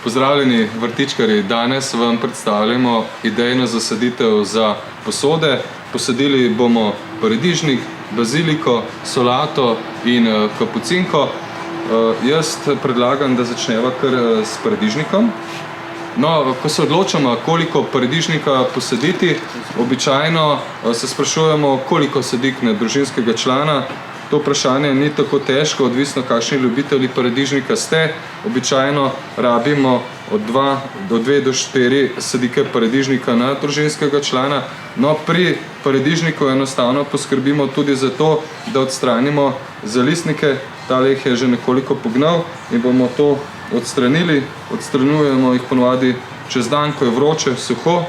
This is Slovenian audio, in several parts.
Pozdravljeni vrtičkarji, danes vam predstavljamo idejno zasaditev za posode. Posadili bomo paradižnik, baziliko, solato in kapucinko. Jaz predlagam, da začneva kar s paradižnikom. No, ko se odločamo, koliko paradižnika posaditi, običajno se sprašujemo, koliko sadik na družinskega člana. To vprašanje ni tako težko, odvisno kakšni ljubitelji paradižnika ste. Običajno rabimo od 2 do 4 sadike paradižnika na družinskega člana. No, pri paradižniku enostavno poskrbimo tudi za to, da odstranimo zalisnike. Tale jih je že nekoliko pognal in bomo to odstranili. Odstranjujemo jih ponovadi čez dan, ko je vroče, suho,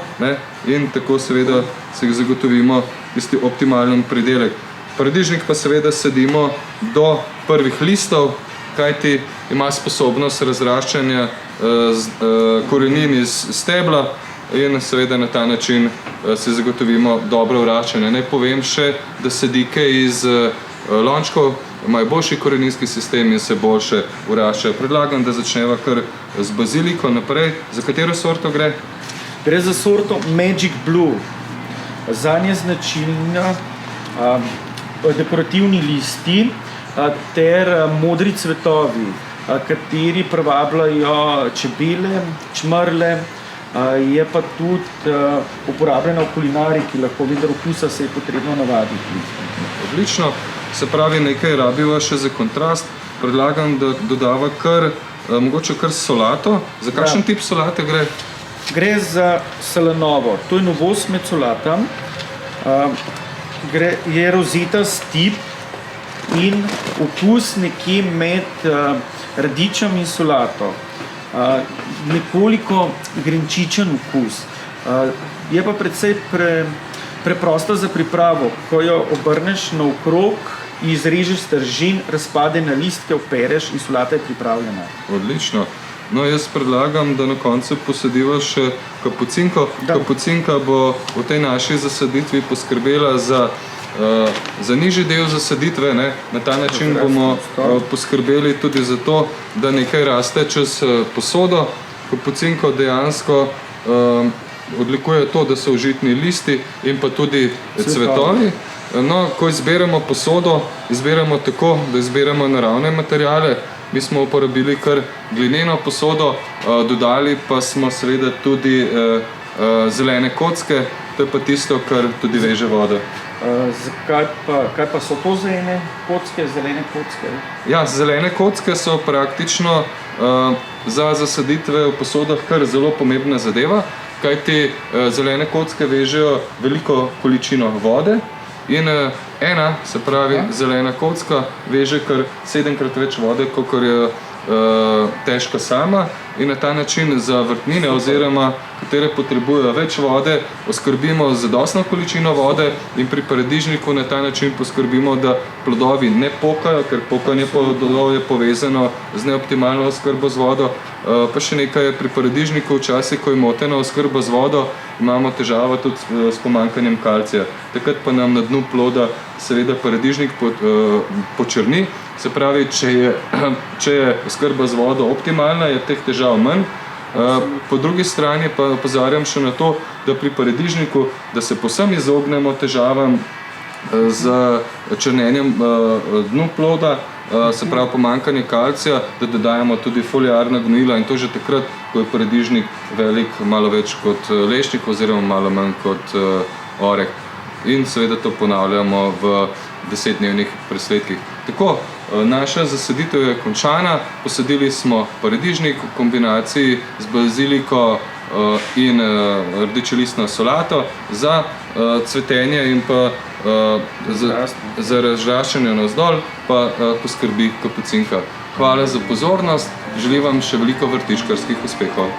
in tako seveda se zagotovimo tisti optimalen pridelek. Paradižnik pa seveda sadimo do prvih listov, kajti ima sposobnost razraščanja korenin iz stebla in seveda na ta način si zagotovimo dobro vračanje. Naj povem še, da sadike iz lončkov imajo boljši koreninski sistem in se boljše vraščajo. Predlagam, da začneva kar z baziliko naprej. Za katero sorto gre? Gre za sorto Magic Blue. Zanje značilna dekorativni listi ter modri cvetovi, kateri privabljajo čebele, čmrlje, je pa tudi uporabljena v kulinariki, lahko vendar okusa se je potrebno navaditi. Odlično, se pravi, nekaj rabiva še za kontrast. Predlagam, da dodava mogoče kar solato. Za kakšen tip solate gre? Gre za salanovo, to je novost med solatami. Je rozetast tip in okus nekje med radičem in solato. Nekoliko grenčičen okus. Je pa precej preprosta za pripravo. Ko jo obrneš naokrog, izrežeš stržin, razpade na listke, opereš in solata je pripravljena. Odlično. No, jaz predlagam, da na koncu posadiva še kapucinko. Kapucinka bo v tej naši zasaditvi poskrbela za nižji del zasaditve. Na ta način bomo poskrbeli tudi za to, da nekaj raste čez posodo. Kapucinko dejansko odlikuje to, da so užitni listi in pa tudi cvetovi. No, ko izberemo posodo, izberemo tako, da izberemo naravne materiale. Mi smo uporabili kar glineno posodo, dodali pa smo seveda tudi zelene kocke, to je pa tisto, kar tudi veže vodo. Kaj pa so to zelene kocke? Ja, zelene kocke so praktično za zasaditve v posodah kar zelo pomembna zadeva, kajti zelene kocke vežejo veliko količino vode. In ena, se pravi zelena kocka, veže kar 7-krat več vode, kakor je težka sama. In na ta način za vrtnine oziroma katere potrebujejo več vode, oskrbimo zadostno količino vode in pri paradižniku na ta način poskrbimo, da plodovi ne pokajo, ker pokanje plodov je povezano z neoptimalno oskrbo z vodo. Pa še nekaj je pri paradižniku, včasih, ko je motena oskrba z vodo, imamo težavo tudi s pomanjkanjem kalcija. Takrat pa nam na dnu ploda seveda paradižnik počrni. Se pravi, če je oskrba z vodo optimalna, je teh težav manj. Po drugi strani pa opozarjam še na to, da pri paradižniku, da se povsem izognemo težavam z črnenjem dnu ploda, se pravi pomanjkanje kalcija, da dodajamo tudi foliarna gnojila in to že takrat, ko je paradižnik velik malo več kot lešnik oziroma malo manj kot oreh. In seveda to ponavljamo v 10-dnevnih presledkih. Tako, naša zasaditev je končana. Posadili smo paradižnik v kombinaciji z baziliko in rdečelistno solato za cvetenje in pa za razraščanje navzdol pa poskrbi kapucinka. Hvala za pozornost, želim vam še veliko vrtičkarskih uspehov.